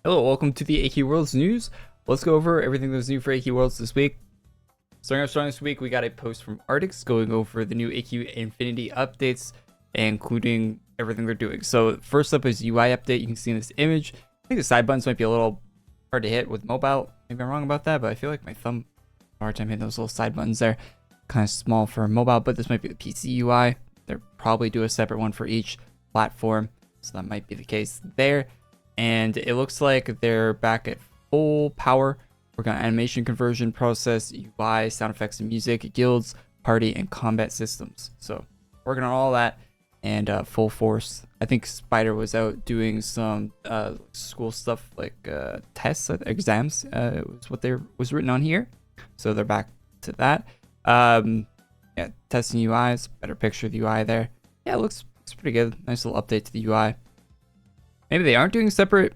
Hello, welcome to the AQ Worlds news. Let's go over everything that's new for AQ Worlds this week. Starting off strong this week, we got a post from Artix going over the new AQ Infinity updates, including everything they're doing. So first up is UI update. You can see in this image, I think the side buttons might be a little hard to hit with mobile. Maybe I'm wrong about that, but I feel like my thumb hard time hitting those little side buttons there. Kind of small for mobile, but this might be the PC UI. They'll probably do a separate one for each platform, so that might be the case there. And it looks like they're back at full power. Working on animation conversion process, UI, sound effects and music, guilds, party, and combat systems. So working on all that and full force. I think Spider was out doing some school stuff like tests, exams was what was written on here. So they're back to that. Yeah, testing UIs, better picture of the UI there. Yeah, it looks pretty good. Nice little update to the UI. Maybe they aren't doing separate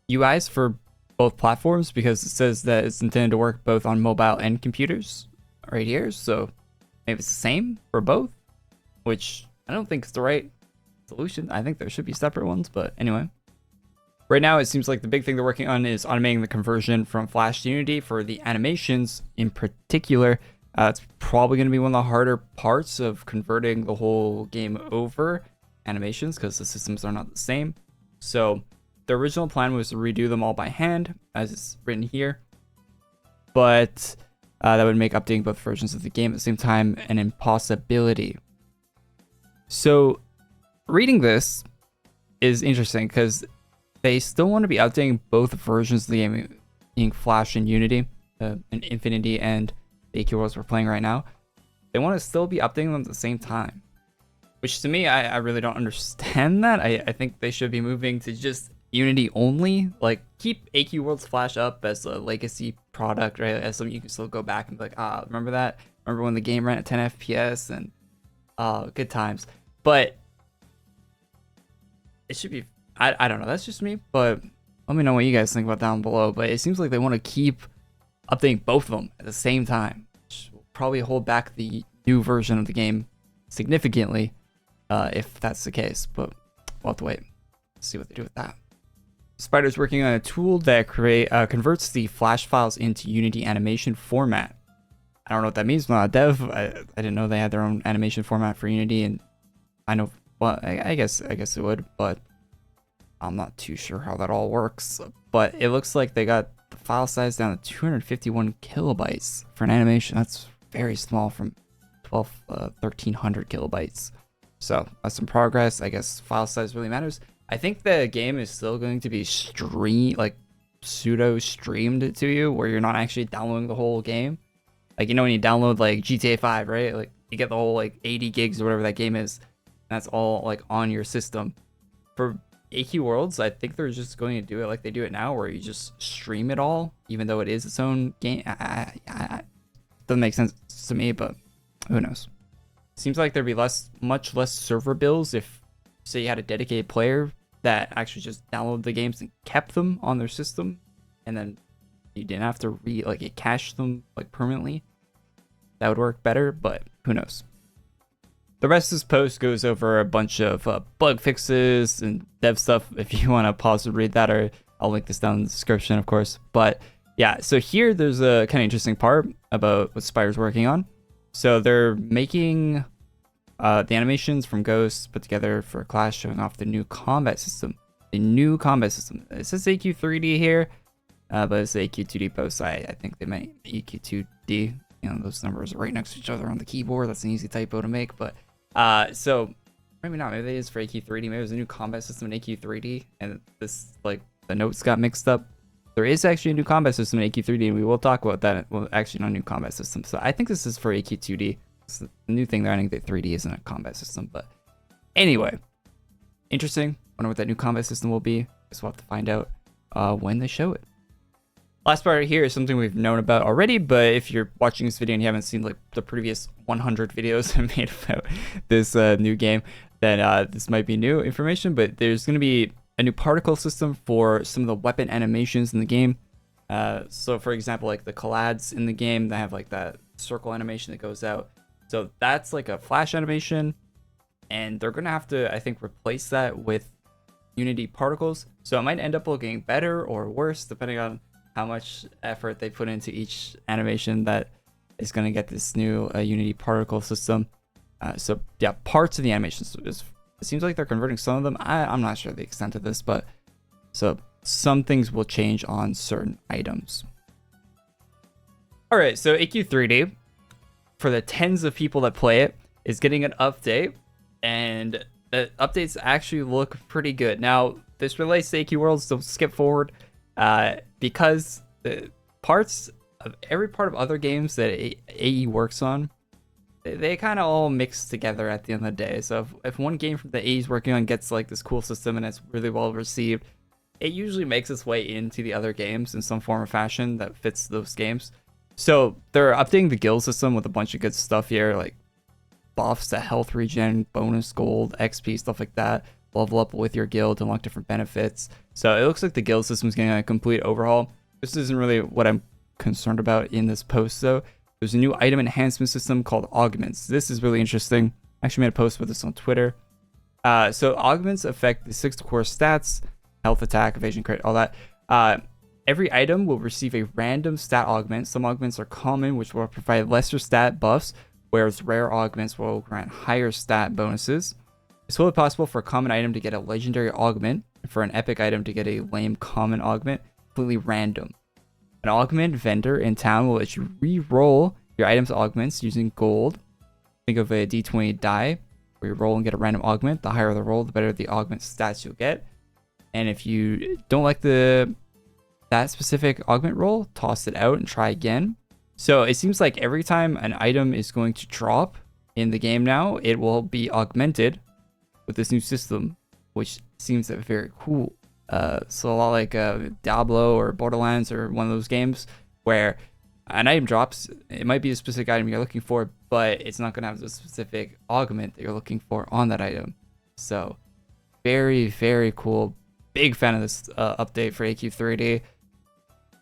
UIs for both platforms because it says that it's intended to work both on mobile and computers right here. So maybe it's the same for both, which I don't think is the right solution. I think there should be separate ones, but anyway. Right now, it seems like the big thing they're working on is automating the conversion from Flash to Unity for the animations in particular. It's probably going to be one of the harder parts of converting the whole game over animations because the systems are not the same. So the original plan was to redo them all by hand, as it's written here, but that would make updating both versions of the game at the same time an impossibility. So reading this is interesting because they still want to be updating both versions of the game, being Flash and Unity, and Infinity and the AQ Worlds we're playing right now. They want to still be updating them at the same time, which to me, I really don't understand that. I think they should be moving to just Unity only. Like, keep AQ Worlds Flash up as a legacy product, right? As something you can still go back and be like, remember that? Remember when the game ran at 10 FPS and good times. But it should be, I don't know, that's just me, but let me know what you guys think about down below. But it seems like they want to keep updating both of them at the same time, which will probably hold back the new version of the game significantly. If that's the case, but we'll have to wait, see what they do with that. Spider's working on a tool that converts the Flash files into Unity animation format. I don't know what that means. I'm not a dev. I didn't know they had their own animation format for Unity, and I know, well, I guess it would, but I'm not too sure how that all works. But it looks like they got the file size down to 251 kilobytes for an animation. That's very small from 1300 kilobytes. So that's some progress. I guess file size really matters. I think the game is still going to be pseudo streamed to you, where you're not actually downloading the whole game. Like, you know, when you download like GTA 5, right? Like, you get the whole like 80 gigs or whatever that game is. That's all like on your system. For AQ Worlds, I think they're just going to do it like they do it now, where you just stream it all, even though it is its own game. Doesn't make sense to me, but who knows? Seems like there'd be much less server bills if, say, you had a dedicated player that actually just downloaded the games and kept them on their system, and then you didn't have to cache them like permanently. That would work better, but who knows? The rest of this post goes over a bunch of bug fixes and dev stuff. If you want to pause and read that, or I'll link this down in the description, of course. But yeah, so here there's a kind of interesting part about what Spider's working on. So they're making the animations from Ghost put together for Clash, showing off the new combat system. The new combat system. It says AQ3D here, but it's the AQ2D post. I think they meant AQ2D. You know, those numbers are right next to each other on the keyboard. That's an easy typo to make, but so maybe not. Maybe it is for AQ3D. Maybe there's a new combat system in AQ3D, and this, like, the notes got mixed up. There is actually a new combat system in AQ3D, and we will talk about that. Well, actually, no new combat system. So I think this is for AQ2D. It's the new thing they're adding, that 3D isn't a combat system. But anyway, interesting. Wonder what that new combat system will be. Guess we'll have to find out when they show it. Last part here is something we've known about already, but if you're watching this video and you haven't seen like the previous 100 videos I made about this new game, then this might be new information. But there's going to be a new particle system for some of the weapon animations in the game. So for example, like the collads in the game that have like that circle animation that goes out. So that's like a Flash animation, and they're gonna have to, I think, replace that with Unity particles. So it might end up looking better or worse depending on how much effort they put into each animation that is going to get this new Unity particle system. So yeah, parts of the animations, it seems like they're converting some of them. I'm not sure the extent of this, but so some things will change on certain items. All right, so AQ3D, for the tens of people that play it, is getting an update, and the updates actually look pretty good. Now, this relates to AQ Worlds, so skip forward, because the parts of every part of other games that AE works on, they kind of all mix together at the end of the day. So if one game from the AE is working on gets like this cool system and it's really well received, it usually makes its way into the other games in some form or fashion that fits those games. So they're updating the guild system with a bunch of good stuff here, like buffs to health regen, bonus gold, XP, stuff like that. Level up with your guild, unlock different benefits. So it looks like the guild system is getting a complete overhaul. This isn't really what I'm concerned about in this post though. There's a new item enhancement system called augments. This is really interesting. I actually made a post with this on Twitter. So augments affect the 6 core stats, health, attack, evasion, crit, all that. Every item will receive a random stat augment. Some augments are common, which will provide lesser stat buffs, whereas rare augments will grant higher stat bonuses. It's totally possible for a common item to get a legendary augment, and for an epic item to get a lame common augment, completely random. An augment vendor in town will let you re-roll your item's augments using gold. Think of a d20 die, where you roll and get a random augment. The higher the roll, the better the augment stats you'll get. And if you don't like that specific augment roll, toss it out and try again. So it seems like every time an item is going to drop in the game now, it will be augmented with this new system, which seems very cool. So a lot like Diablo or Borderlands or one of those games where an item drops, it might be a specific item you're looking for, but it's not going to have the specific augment that you're looking for on that item. So very, very cool. Big fan of this update for AQ3D.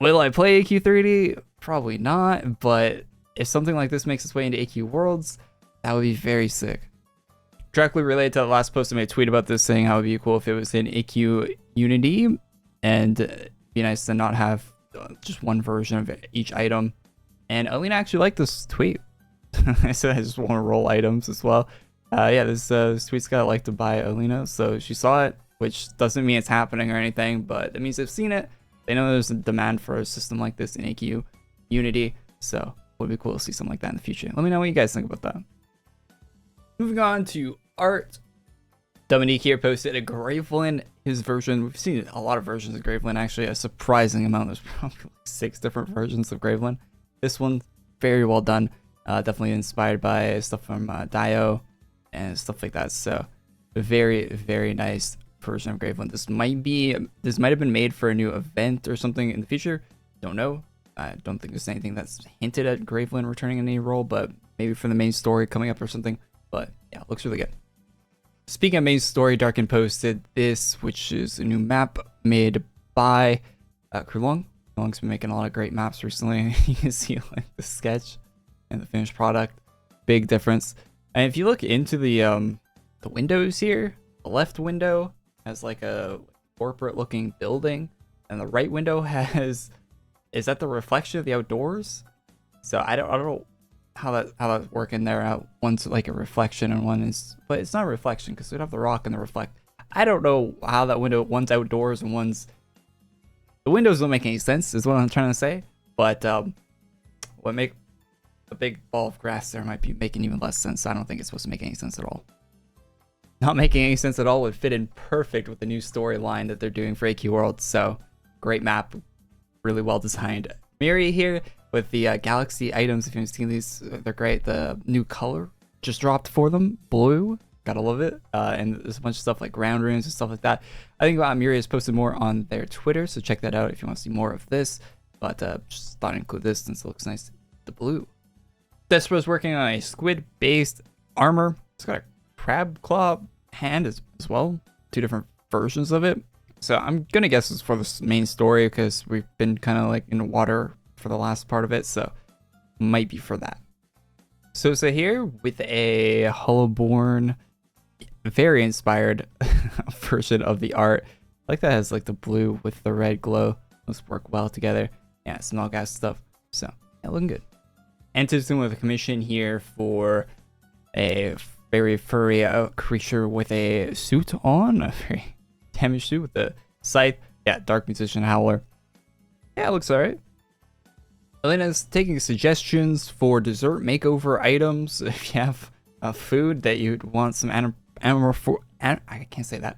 Will I play AQ3D? Probably not, but if something like this makes its way into AQ Worlds, that would be very sick. Directly related to the last post, I made a tweet about this saying how it would be cool if it was in AQ Unity, and it'd be nice to not have just one version of each item. And Alina actually liked this tweet. I said I just want to roll items as well. Yeah, this tweet's got liked by Alina, so she saw it, which doesn't mean it's happening or anything, but it means they've seen it. They know there's a demand for a system like this in AQ Unity, so it would be cool to see something like that in the future. Let me know what you guys think about that. Moving on to art. Dominique here posted a Gravelin, his version. We've seen a lot of versions of Gravelin, actually, a surprising amount. There's probably like 6 different versions of Gravelin. This one, very well done. Definitely inspired by stuff from Dio and stuff like that. So, a very, very nice version of Gravelin. This might have been made for a new event or something in the future. Don't know. I don't think there's anything that's hinted at Gravelin returning in any role, but maybe for the main story coming up or something. But yeah, it looks really good. Speaking of main story, Darken posted this, which is a new map made by Krulong. Krulong's been making a lot of great maps recently. You can see like the sketch and the finished product. Big difference. And if you look into the windows here, the left window has like a corporate looking building, and the right window is that the reflection of the outdoors? So I don't know how that's working there. One's like a reflection and one is, but it's not a reflection because we'd have the rock and the reflect. I don't know how that window, one's outdoors and the windows don't make any sense is what I'm trying to say. But what make a big ball of grass there might be making even less sense. I don't think it's supposed to make any sense at all. Not making any sense at all would fit in perfect with the new storyline that they're doing for AQ World. So great map, really well designed. Miri here with the Galaxy items. If you've seen these, they're great. The new color just dropped for them, blue. Gotta love it. And there's a bunch of stuff like ground runes and stuff like that. I think Miri has posted more on their Twitter, so check that out if you want to see more of this. But just thought I'd include this since it looks nice. The blue. Despero's working on a squid-based armor. It's got a crab claw hand as well. 2 different versions of it. So I'm gonna guess it's for the main story because we've been kind of like in the water for the last part of it, so might be for that. So here with a Hollowborn, very inspired version of the art. I like that it has like the blue with the red glow. Those work well together. Yeah, some all gas stuff. So yeah, looking good. Enters with a commission here for a very furry creature with a suit on, a very damaged suit with a scythe. Yeah, Dark Musician Howler. Yeah, it looks alright. Elena's taking suggestions for dessert makeover items. If you have food that you'd want some I can't say that.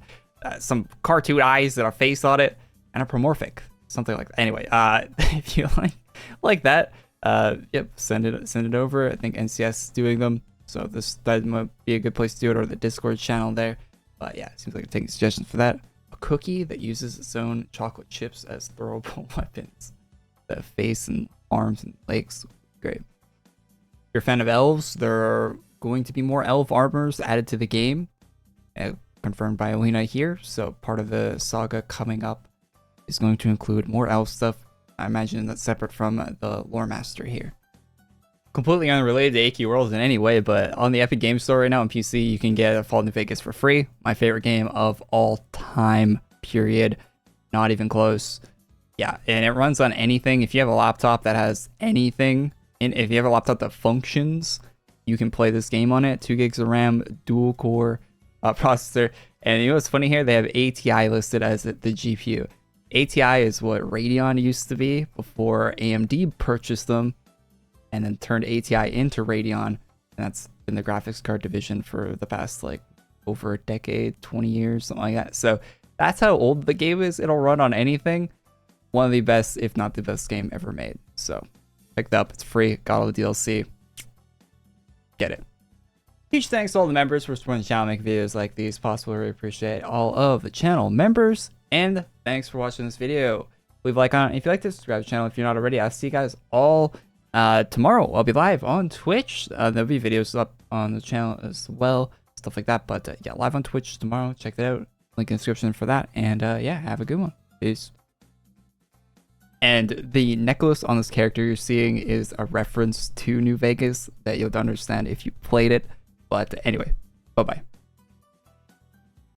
Some cartoon eyes that are face on it, anthropomorphic, something like that. Anyway, if you like that, yep, send it over. I think NCS is doing them, so that might be a good place to do it, or the Discord channel there. But yeah, it seems like you're taking suggestions for that. A cookie that uses its own chocolate chips as throwable weapons. The face and arms and legs, great. If you're a fan of elves, there are going to be more elf armors added to the game, confirmed by Alina here. So part of the saga coming up is going to include more elf stuff. I imagine that's separate from the lore master here. Completely unrelated to AQ Worlds in any way, but on the Epic Games Store right now on PC, you can get Fallout New Vegas for free. My favorite game of all time, period. Not even close. Yeah, and it runs on anything. If you have a laptop that has anything, and if you have a laptop that functions, you can play this game on it. 2 gigs of RAM, dual core processor. And you know what's funny here? They have ATI listed as the GPU. ATI is what Radeon used to be before AMD purchased them and then turned ATI into Radeon. And that's been the graphics card division for the past like over a decade, 20 years, something like that. So that's how old the game is. It'll run on anything. One of the best, if not the best game ever made. So pick that up. It's free. Got all the DLC. Get it. Huge thanks to all the members for supporting the channel, making videos like these possible. I really appreciate all of the channel members. And thanks for watching this video. Leave a like on it if you like this. Subscribe to the channel if you're not already. I'll see you guys all tomorrow. I'll be live on Twitch. There'll be videos up on the channel as well. Stuff like that. But yeah, live on Twitch tomorrow. Check that out. Link in the description for that. And yeah, have a good one. Peace. And the necklace on this character you're seeing is a reference to New Vegas that you'll understand if you played it. But anyway, bye-bye.